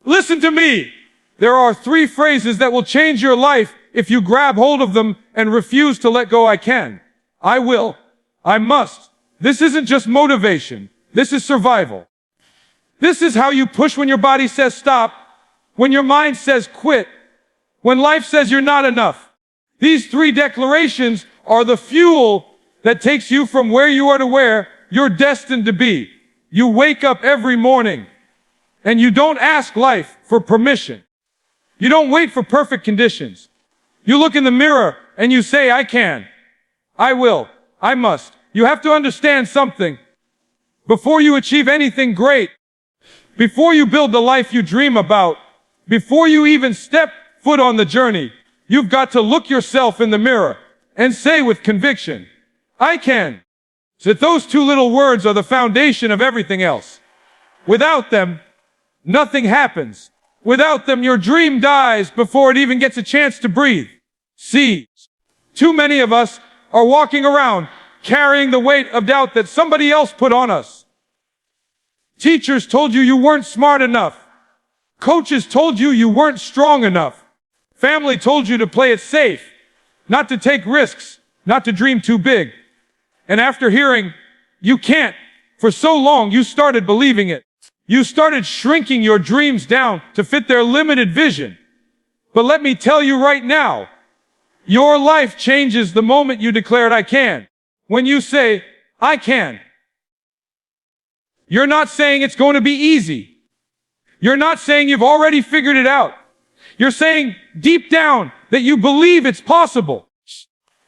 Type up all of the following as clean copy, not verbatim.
Listen to me. There are 3 phrases that will change your life if you grab hold of them and refuse to let go. I can. I will. I must. This isn't just motivation. This is survival. This is how you push when your body says stop, when your mind says quit, when life says you're not enough. These 3 declarations are the fuel that takes you from where you are to where you're destined to be. You wake up every morning and you don't ask life for permission. You don't wait for perfect conditions. You look in the mirror and you say, I can. I will. I must. You have to understand something. Before you achieve anything great, before you build the life you dream about, before you even step foot on the journey, you've got to look yourself in the mirror and say with conviction, I can. So those 2 little words are the foundation of everything else. Without them, nothing happens. Without them, your dream dies before it even gets a chance to breathe. See, too many of us are walking around carrying the weight of doubt that somebody else put on us. Teachers told you you weren't smart enough. Coaches told you you weren't strong enough. Family told you to play it safe, not to take risks, not to dream too big. And after hearing, you can't, for so long, you started believing it. You started shrinking your dreams down to fit their limited vision. But let me tell you right now, your life changes the moment you declared I can. When you say, I can, you're not saying it's going to be easy. You're not saying you've already figured it out. You're saying deep down that you believe it's possible.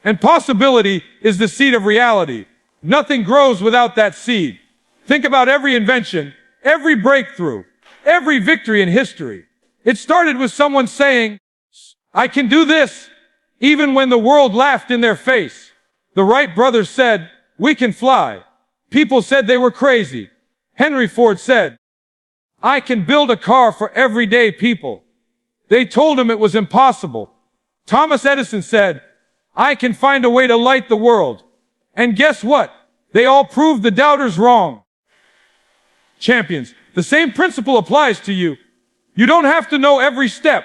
And possibility is the seed of reality. Nothing grows without that seed. Think about every invention, every breakthrough, every victory in history. It started with someone saying, I can do this, even when the world laughed in their face. The Wright brothers said, we can fly. People said they were crazy. Henry Ford said, I can build a car for everyday people. They told him it was impossible. Thomas Edison said, I can find a way to light the world. And guess what? They all proved the doubters wrong. Champions, the same principle applies to you. You don't have to know every step.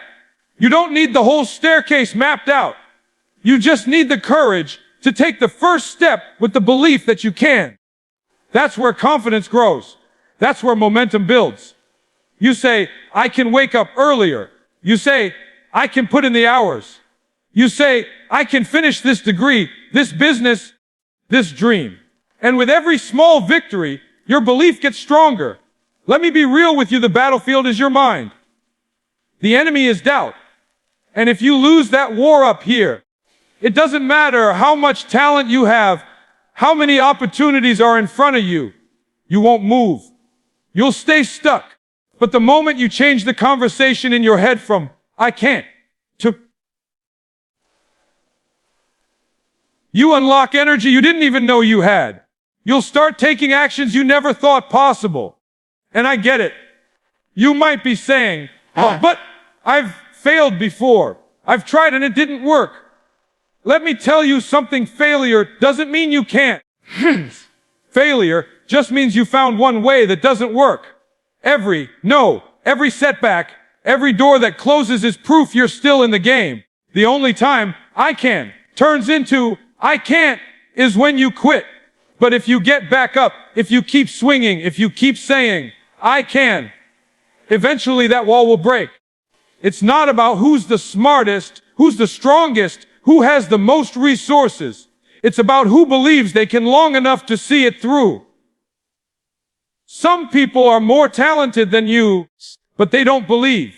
You don't need the whole staircase mapped out. You just need the courage to take the first step with the belief that you can. That's where confidence grows. That's where momentum builds. You say, I can wake up earlier. You say, I can put in the hours. You say, I can finish this degree, this business, this dream. And with every small victory, your belief gets stronger. Let me be real with you, the battlefield is your mind. The enemy is doubt. And if you lose that war up here, it doesn't matter how much talent you have, how many opportunities are in front of you, you won't move. You'll stay stuck. But the moment you change the conversation in your head from, I can't, to, you unlock energy you didn't even know you had. You'll start taking actions you never thought possible. And I get it. You might be saying, but I've failed before. I've tried and it didn't work. Let me tell you something, failure doesn't mean you can't. Failure just means you found one way that doesn't work. Every setback, every door that closes is proof you're still in the game. The only time I can turns into I can't is when you quit. But if you get back up, if you keep swinging, if you keep saying, I can, eventually that wall will break. It's not about who's the smartest, who's the strongest, who has the most resources. It's about who believes they can long enough to see it through. Some people are more talented than you, but they don't believe.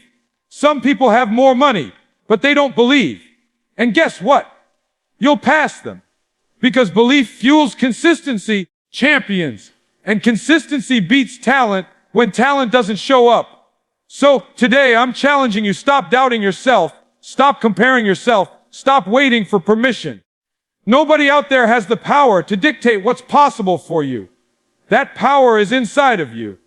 Some people have more money, but they don't believe. And guess what? You'll pass them. Because belief fuels consistency, champions. And consistency beats talent when talent doesn't show up. So today I'm challenging you, stop doubting yourself. Stop comparing yourself. Stop waiting for permission. Nobody out there has the power to dictate what's possible for you. That power is inside of you.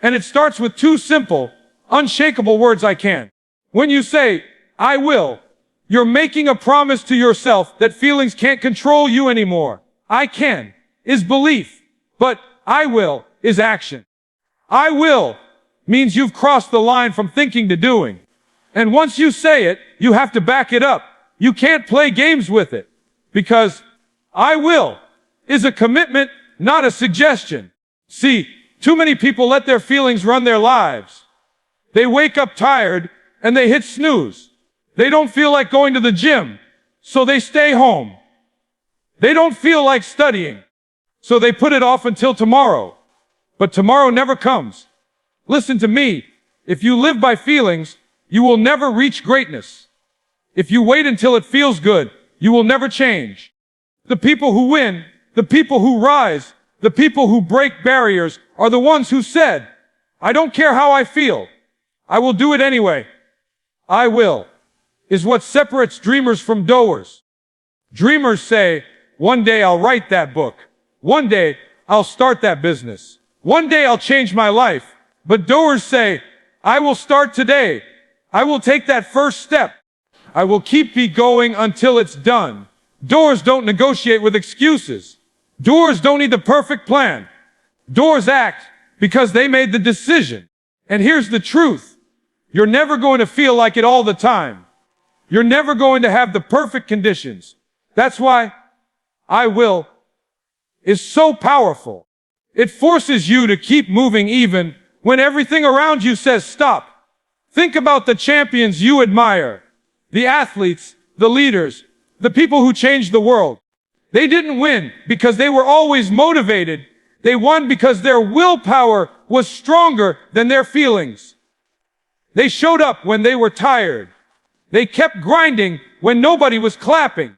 And it starts with 2 simple, unshakable words, I can. When you say, I will, you're making a promise to yourself that feelings can't control you anymore. I can is belief, but I will is action. I will means you've crossed the line from thinking to doing. And once you say it, you have to back it up. You can't play games with it. Because I will is a commitment, not a suggestion. See, too many people let their feelings run their lives. They wake up tired and they hit snooze. They don't feel like going to the gym, so they stay home. They don't feel like studying, so they put it off until tomorrow. But tomorrow never comes. Listen to me. If you live by feelings, you will never reach greatness. If you wait until it feels good, you will never change. The people who win, the people who rise, the people who break barriers are the ones who said, I don't care how I feel. I will do it anyway. I will is what separates dreamers from doers. Dreamers say, one day I'll write that book. One day I'll start that business. One day I'll change my life. But doers say, I will start today. I will take that first step. I will keep going until it's done. Doers don't negotiate with excuses. Doers don't need the perfect plan. Doers act because they made the decision. And here's the truth. You're never going to feel like it all the time. You're never going to have the perfect conditions. That's why I will is so powerful. It forces you to keep moving even when everything around you says stop. Think about the champions you admire, the athletes, the leaders, the people who changed the world. They didn't win because they were always motivated. They won because their willpower was stronger than their feelings. They showed up when they were tired. They kept grinding when nobody was clapping.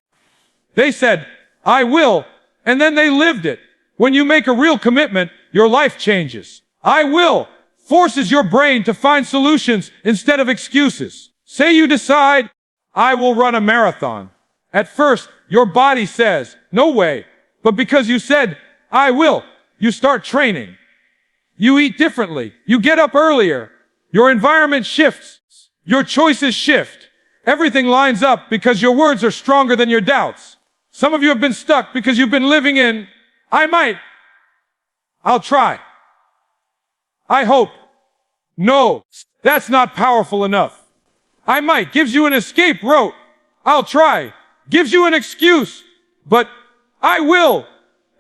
They said, I will, and then they lived it. When you make a real commitment, your life changes. I will forces your brain to find solutions instead of excuses. Say you decide, I will run a marathon. At first, your body says, no way. But because you said, I will, you start training. You eat differently. You get up earlier. Your environment shifts. Your choices shift. Everything lines up because your words are stronger than your doubts. Some of you have been stuck because you've been living in, I might. I'll try. I hope. No, that's not powerful enough. I might gives you an escape route. I'll try gives you an excuse. But I will.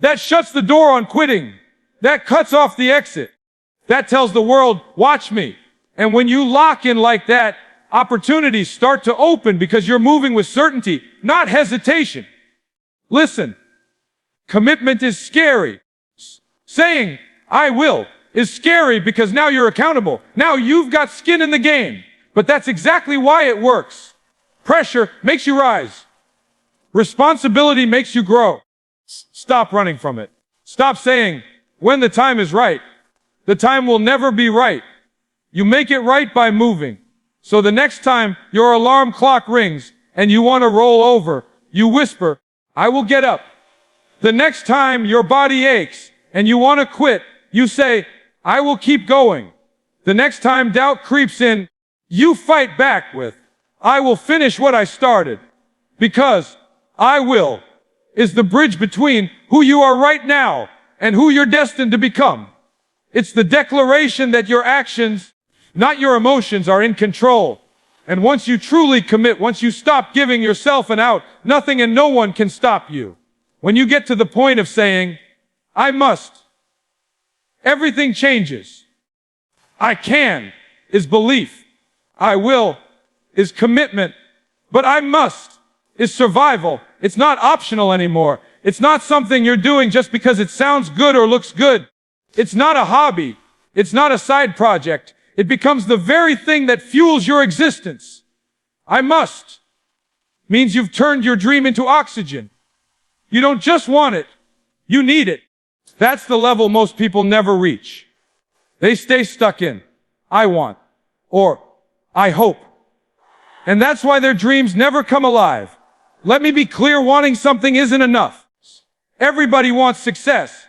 That shuts the door on quitting. That cuts off the exit. That tells the world, watch me. And when you lock in like that, opportunities start to open because you're moving with certainty, not hesitation. Listen, commitment is scary. Saying, I will, is scary because now you're accountable. Now you've got skin in the game. But that's exactly why it works. Pressure makes you rise. Responsibility makes you grow. Stop running from it. Stop saying, when the time is right. The time will never be right. You make it right by moving. So the next time your alarm clock rings and you want to roll over, you whisper, I will get up. The next time your body aches and you want to quit, you say, I will keep going. The next time doubt creeps in, you fight back with, I will finish what I started. Because I will is the bridge between who you are right now and who you're destined to become. It's the declaration that your actions, not your emotions, are in control. And once you truly commit, once you stop giving yourself an out, nothing and no one can stop you. When you get to the point of saying, I must, everything changes. I can is belief. I will is commitment. But I must is survival. It's not optional anymore. It's not something you're doing just because it sounds good or looks good. It's not a hobby. It's not a side project. It becomes the very thing that fuels your existence. I must means you've turned your dream into oxygen. You don't just want it. You need it. That's the level most people never reach. They stay stuck in, I want, or I hope. And that's why their dreams never come alive. Let me be clear, wanting something isn't enough. Everybody wants success.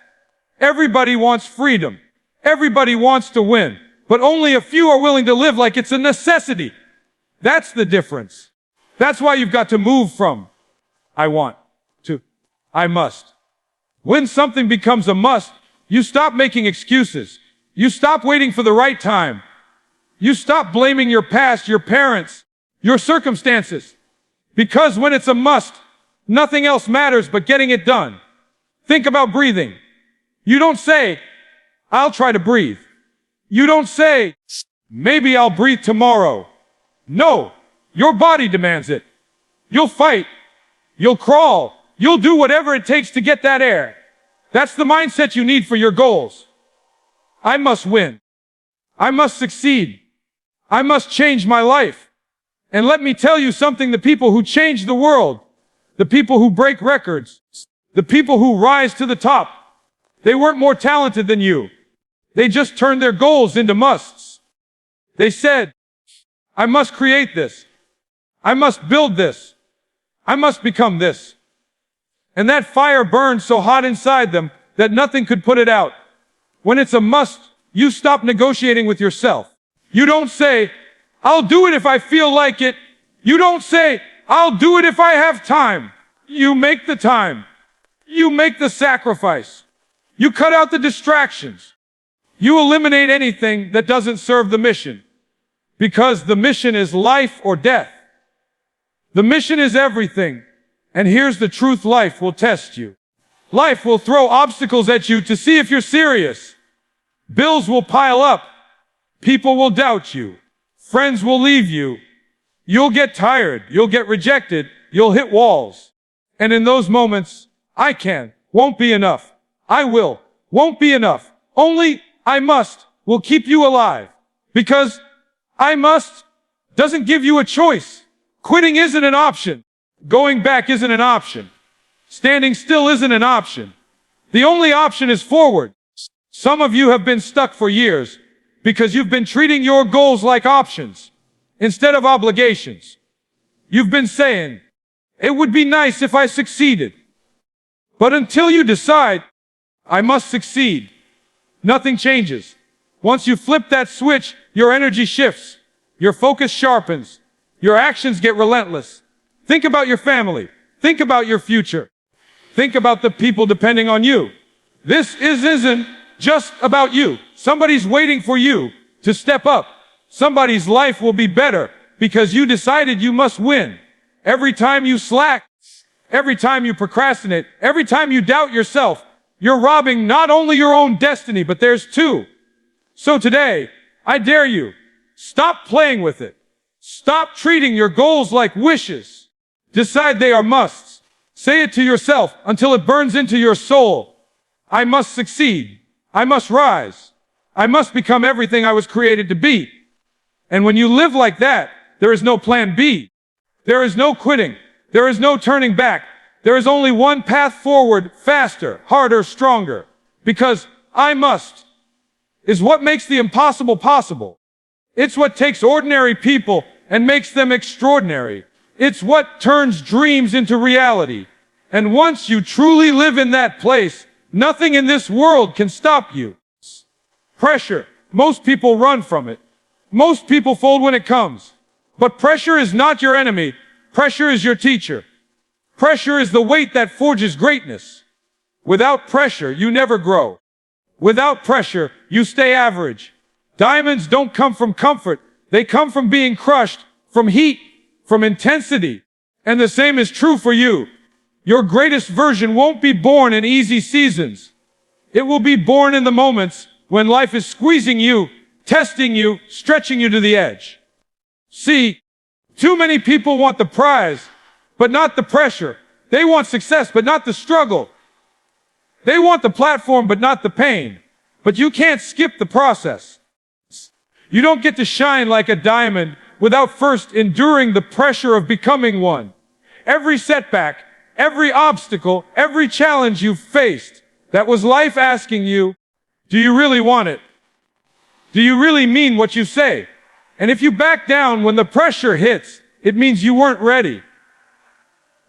Everybody wants freedom. Everybody wants to win. But only a few are willing to live like it's a necessity. That's the difference. That's why you've got to move from I want to I must. When something becomes a must, you stop making excuses. You stop waiting for the right time. You stop blaming your past, your parents, your circumstances. Because when it's a must, nothing else matters but getting it done. Think about breathing. You don't say, I'll try to breathe. You don't say, maybe I'll breathe tomorrow. No, your body demands it. You'll fight. You'll crawl. You'll do whatever it takes to get that air. That's the mindset you need for your goals. I must win. I must succeed. I must change my life. And let me tell you something, the people who change the world, the people who break records, the people who rise to the top, they weren't more talented than you. They just turned their goals into musts. They said, I must create this. I must build this. I must become this. And that fire burned so hot inside them that nothing could put it out. When it's a must, you stop negotiating with yourself. You don't say, I'll do it if I feel like it. You don't say, I'll do it if I have time. You make the time. You make the sacrifice. You cut out the distractions. You eliminate anything that doesn't serve the mission. Because the mission is life or death. The mission is everything. And here's the truth, life will test you. Life will throw obstacles at you to see if you're serious. Bills will pile up. People will doubt you. Friends will leave you. You'll get tired. You'll get rejected. You'll hit walls. And in those moments, I can, won't be enough. I will, won't be enough. Only I must will keep you alive. Because I must doesn't give you a choice. Quitting isn't an option. Going back isn't an option. Standing still isn't an option. The only option is forward. Some of you have been stuck for years because you've been treating your goals like options instead of obligations. You've been saying, it would be nice if I succeeded. But until you decide, I must succeed, nothing changes. Once you flip that switch, your energy shifts, your focus sharpens, your actions get relentless. Think about your family. Think about your future. Think about the people depending on you. This isn't just about you. Somebody's waiting for you to step up. Somebody's life will be better because you decided you must win. Every time you slack, every time you procrastinate, every time you doubt yourself, you're robbing not only your own destiny, but theirs too. So today, I dare you, stop playing with it. Stop treating your goals like wishes. Decide they are musts. Say it to yourself until it burns into your soul. I must succeed. I must rise. I must become everything I was created to be. And when you live like that, there is no plan B. There is no quitting. There is no turning back. There is only one path forward, faster, harder, stronger. Because I must is what makes the impossible possible. It's what takes ordinary people and makes them extraordinary. It's what turns dreams into reality. And once you truly live in that place, nothing in this world can stop you. Pressure. Most people run from it. Most people fold when it comes. But pressure is not your enemy. Pressure is your teacher. Pressure is the weight that forges greatness. Without pressure, you never grow. Without pressure, you stay average. Diamonds don't come from comfort. They come from being crushed, from heat, from intensity. And the same is true for you. Your greatest version won't be born in easy seasons. It will be born in the moments when life is squeezing you, testing you, stretching you to the edge. See, too many people want the prize, but not the pressure. They want success, but not the struggle. They want the platform, but not the pain. But you can't skip the process. You don't get to shine like a diamond without first enduring the pressure of becoming one. Every setback, every obstacle, every challenge you've faced, that was life asking you, do you really want it? Do you really mean what you say? And if you back down when the pressure hits, it means you weren't ready.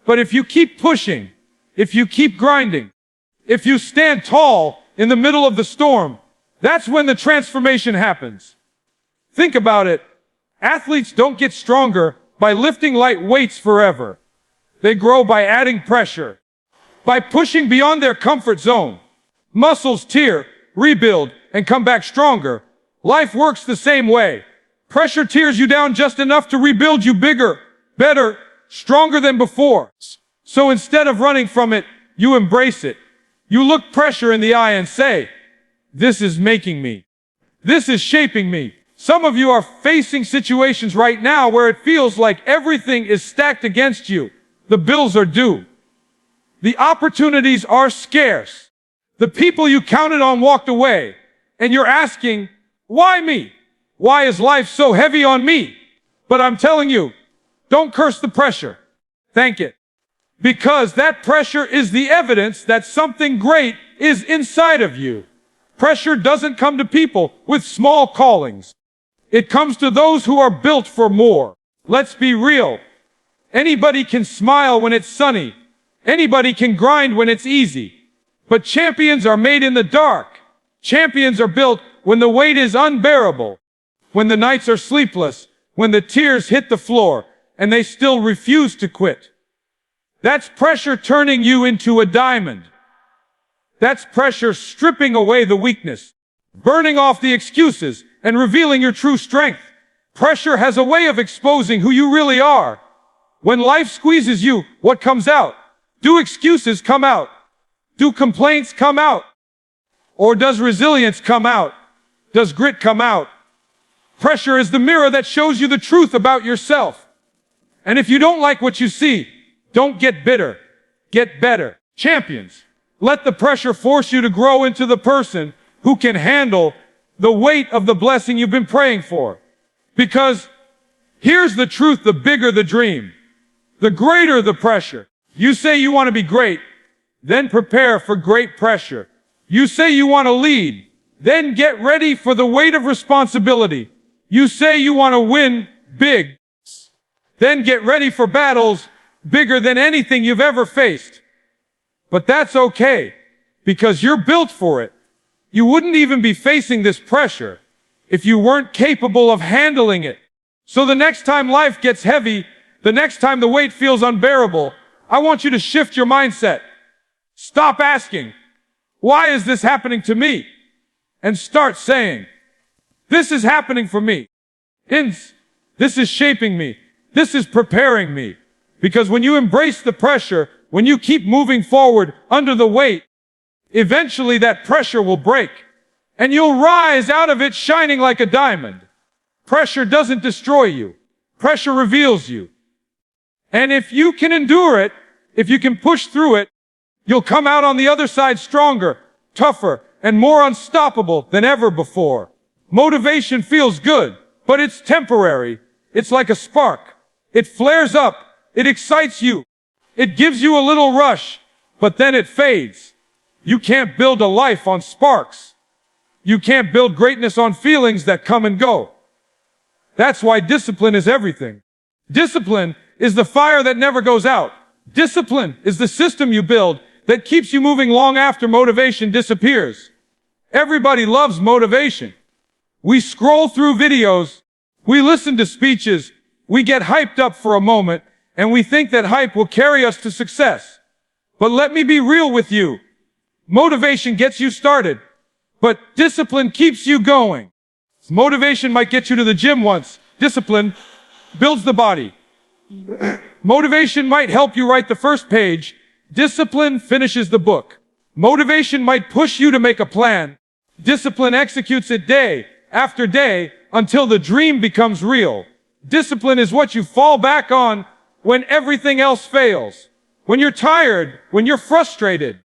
But if you keep pushing, if you keep grinding, if you stand tall in the middle of the storm, that's when the transformation happens. Think about it. Athletes don't get stronger by lifting light weights forever. They grow by adding pressure, by pushing beyond their comfort zone. Muscles tear, rebuild, and come back stronger. Life works the same way. Pressure tears you down just enough to rebuild you bigger, better, stronger than before. So instead of running from it, you embrace it. You look pressure in the eye and say, this is making me. This is shaping me. Some of you are facing situations right now where it feels like everything is stacked against you. The bills are due. The opportunities are scarce. The people you counted on walked away. And you're asking, why me? Why is life so heavy on me? But I'm telling you, don't curse the pressure. Thank it. Because that pressure is the evidence that something great is inside of you. Pressure doesn't come to people with small callings. It comes to those who are built for more. Let's be real. Anybody can smile when it's sunny. Anybody can grind when it's easy. But champions are made in the dark. Champions are built when the weight is unbearable. When the nights are sleepless. When the tears hit the floor and they still refuse to quit. That's pressure turning you into a diamond. That's pressure stripping away the weakness, burning off the excuses, and revealing your true strength. Pressure has a way of exposing who you really are. When life squeezes you, what comes out? Do excuses come out? Do complaints come out? Or does resilience come out? Does grit come out? Pressure is the mirror that shows you the truth about yourself. And if you don't like what you see, don't get bitter. Get better. Champions, let the pressure force you to grow into the person who can handle the weight of the blessing you've been praying for. Because here's the truth, the bigger the dream, the greater the pressure. You say you want to be great, then prepare for great pressure. You say you want to lead, then get ready for the weight of responsibility. You say you want to win big, then get ready for battles bigger than anything you've ever faced. But that's okay, because you're built for it. You wouldn't even be facing this pressure if you weren't capable of handling it. So the next time life gets heavy, the next time the weight feels unbearable, I want you to shift your mindset. Stop asking, why is this happening to me? And start saying, this is happening for me. This is shaping me. This is preparing me. Because when you embrace the pressure, when you keep moving forward under the weight, eventually that pressure will break. And you'll rise out of it shining like a diamond. Pressure doesn't destroy you. Pressure reveals you. And if you can endure it, if you can push through it, you'll come out on the other side stronger, tougher, and more unstoppable than ever before. Motivation feels good, but it's temporary. It's like a spark. It flares up. It excites you. It gives you a little rush, but then it fades. You can't build a life on sparks. You can't build greatness on feelings that come and go. That's why discipline is everything. Discipline is the fire that never goes out. Discipline is the system you build that keeps you moving long after motivation disappears. Everybody loves motivation. We scroll through videos, we listen to speeches, we get hyped up for a moment, and we think that hype will carry us to success. But let me be real with you. Motivation gets you started, but discipline keeps you going. Motivation might get you to the gym once. Discipline builds the body. Motivation might help you write the first page. Discipline finishes the book. Motivation might push you to make a plan. Discipline executes it day after day until the dream becomes real. Discipline is what you fall back on when everything else fails. When you're tired, when you're frustrated,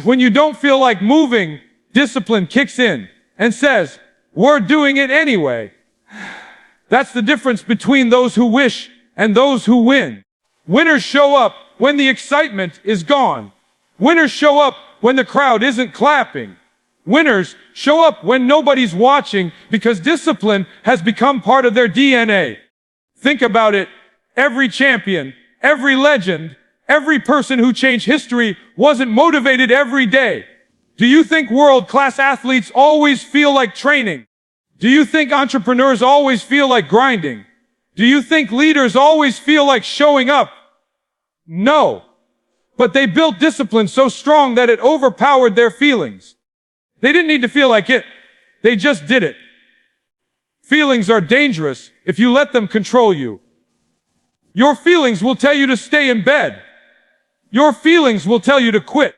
when you don't feel like moving, discipline kicks in and says, we're doing it anyway. That's the difference between those who wish and those who win. Winners show up when the excitement is gone. Winners show up when the crowd isn't clapping. Winners show up when nobody's watching because discipline has become part of their DNA. Think about it. Every champion, every legend, every person who changed history wasn't motivated every day. Do you think world-class athletes always feel like training? Do you think entrepreneurs always feel like grinding? Do you think leaders always feel like showing up? No. But they built discipline so strong that it overpowered their feelings. They didn't need to feel like it. They just did it. Feelings are dangerous if you let them control you. Your feelings will tell you to stay in bed. Your feelings will tell you to quit.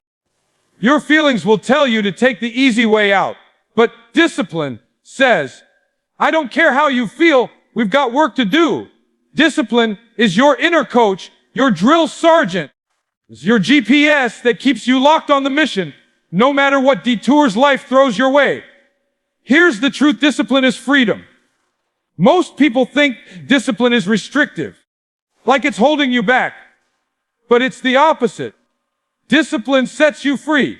Your feelings will tell you to take the easy way out. But discipline says, I don't care how you feel, we've got work to do. Discipline is your inner coach, your drill sergeant. It's your GPS that keeps you locked on the mission, no matter what detours life throws your way. Here's the truth, discipline is freedom. Most people think discipline is restrictive, like it's holding you back. But it's the opposite. Discipline sets you free.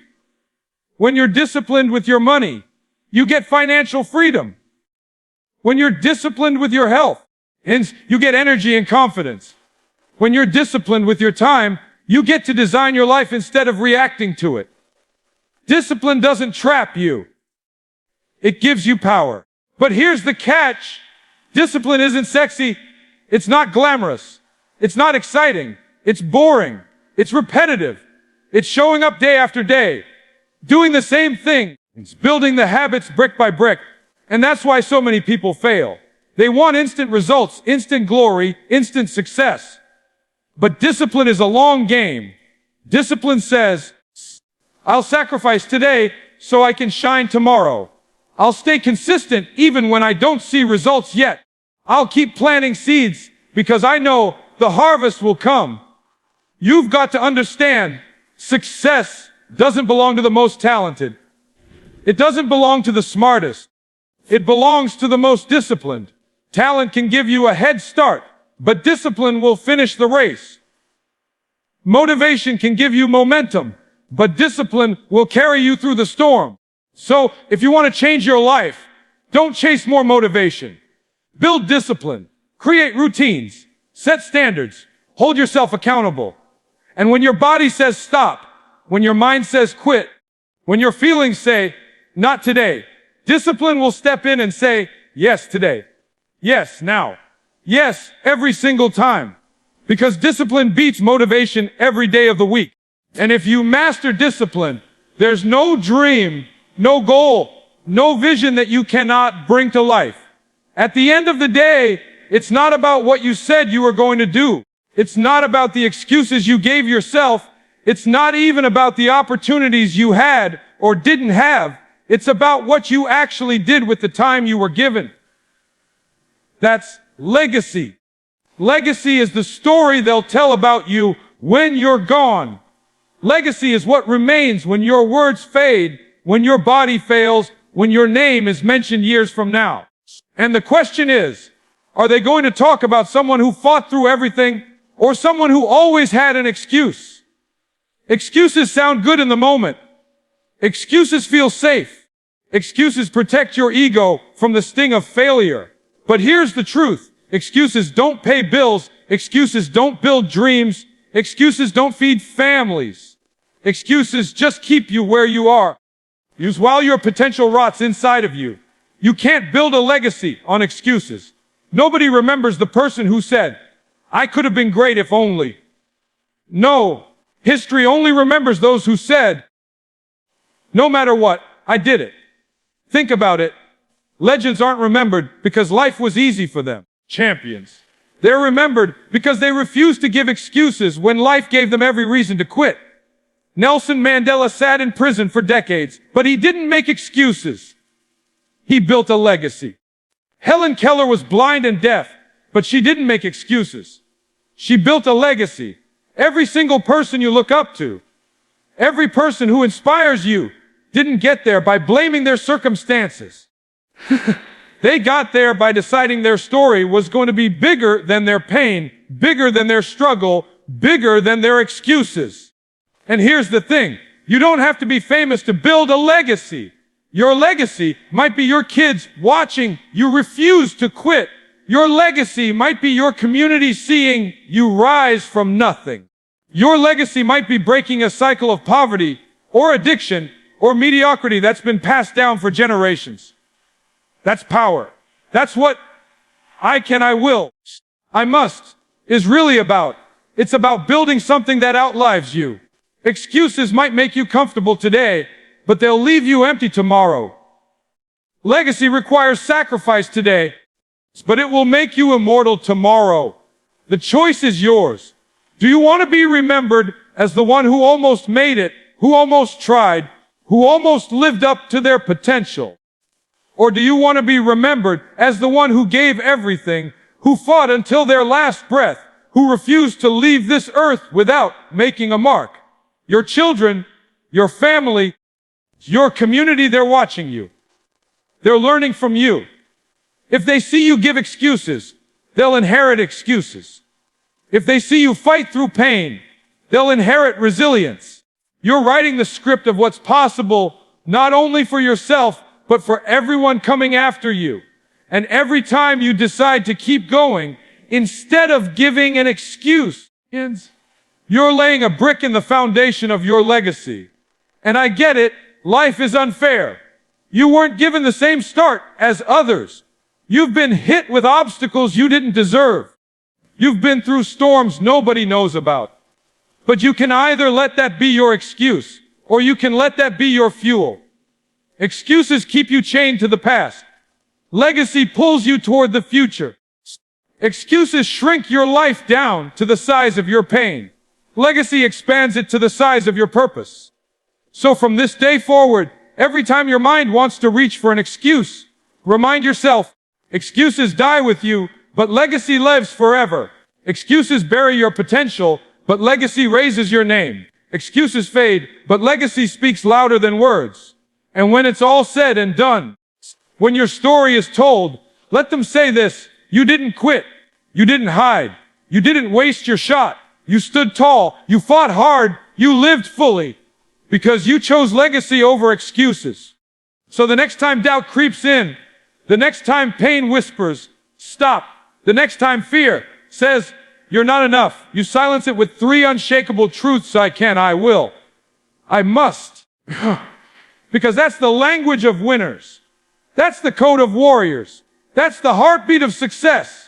When you're disciplined with your money, you get financial freedom. When you're disciplined with your health, you get energy and confidence. When you're disciplined with your time, you get to design your life instead of reacting to it. Discipline doesn't trap you. It gives you power. But here's the catch. Discipline isn't sexy. It's not glamorous. It's not exciting. It's boring. It's repetitive. It's showing up day after day, doing the same thing. It's building the habits brick by brick. And that's why so many people fail. They want instant results, instant glory, instant success. But discipline is a long game. Discipline says, I'll sacrifice today so I can shine tomorrow. I'll stay consistent even when I don't see results yet. I'll keep planting seeds because I know the harvest will come. You've got to understand, success doesn't belong to the most talented. It doesn't belong to the smartest. It belongs to the most disciplined. Talent can give you a head start, but discipline will finish the race. Motivation can give you momentum, but discipline will carry you through the storm. So, if you want to change your life, don't chase more motivation. Build discipline. Create routines. Set standards. Hold yourself accountable. And when your body says stop, when your mind says quit, when your feelings say, not today, discipline will step in and say, yes, today. Yes, now. Yes, every single time. Because discipline beats motivation every day of the week. And if you master discipline, there's no dream, no goal, no vision that you cannot bring to life. At the end of the day, it's not about what you said you were going to do. It's not about the excuses you gave yourself. It's not even about the opportunities you had or didn't have. It's about what you actually did with the time you were given. That's legacy. Legacy is the story they'll tell about you when you're gone. Legacy is what remains when your words fade, when your body fails, when your name is mentioned years from now. And the question is, are they going to talk about someone who fought through everything or someone who always had an excuse? Excuses sound good in the moment. Excuses feel safe. Excuses protect your ego from the sting of failure. But here's the truth. Excuses don't pay bills. Excuses don't build dreams. Excuses don't feed families. Excuses just keep you where you are. Use while your potential rots inside of you. You can't build a legacy on excuses. Nobody remembers the person who said, I could have been great if only. No, history only remembers those who said, no matter what, I did it. Think about it. Legends aren't remembered because life was easy for them. Champions. They're remembered because they refused to give excuses when life gave them every reason to quit. Nelson Mandela sat in prison for decades, but he didn't make excuses. He built a legacy. Helen Keller was blind and deaf, but she didn't make excuses. She built a legacy. Every single person you look up to, every person who inspires you, didn't get there by blaming their circumstances. They got there by deciding their story was going to be bigger than their pain, bigger than their struggle, bigger than their excuses. And here's the thing. You don't have to be famous to build a legacy. Your legacy might be your kids watching you refuse to quit. Your legacy might be your community seeing you rise from nothing. Your legacy might be breaking a cycle of poverty or addiction or mediocrity that's been passed down for generations. That's power. That's what I can, I will, I must is really about. It's about building something that outlives you. Excuses might make you comfortable today, but they'll leave you empty tomorrow. Legacy requires sacrifice today, but it will make you immortal tomorrow. The choice is yours. Do you want to be remembered as the one who almost made it, who almost tried, who almost lived up to their potential? Or do you want to be remembered as the one who gave everything, who fought until their last breath, who refused to leave this earth without making a mark? Your children, your family, your community, they're watching you. They're learning from you. If they see you give excuses, they'll inherit excuses. If they see you fight through pain, they'll inherit resilience. You're writing the script of what's possible, not only for yourself, but for everyone coming after you. And every time you decide to keep going, instead of giving an excuse, you're laying a brick in the foundation of your legacy. And I get it, life is unfair. You weren't given the same start as others. You've been hit with obstacles you didn't deserve. You've been through storms nobody knows about. But you can either let that be your excuse, or you can let that be your fuel. Excuses keep you chained to the past. Legacy pulls you toward the future. Excuses shrink your life down to the size of your pain. Legacy expands it to the size of your purpose. So from this day forward, every time your mind wants to reach for an excuse, remind yourself, excuses die with you, but legacy lives forever. Excuses bury your potential, but legacy raises your name. Excuses fade, but legacy speaks louder than words. And when it's all said and done, when your story is told, let them say this: you didn't quit, you didn't hide, you didn't waste your shot, you stood tall, you fought hard, you lived fully, because you chose legacy over excuses. So the next time doubt creeps in, the next time pain whispers, stop. The next time fear says, you're not enough, you silence it with 3 unshakable truths: I can, I will, I must. Because that's the language of winners. That's the code of warriors. That's the heartbeat of success.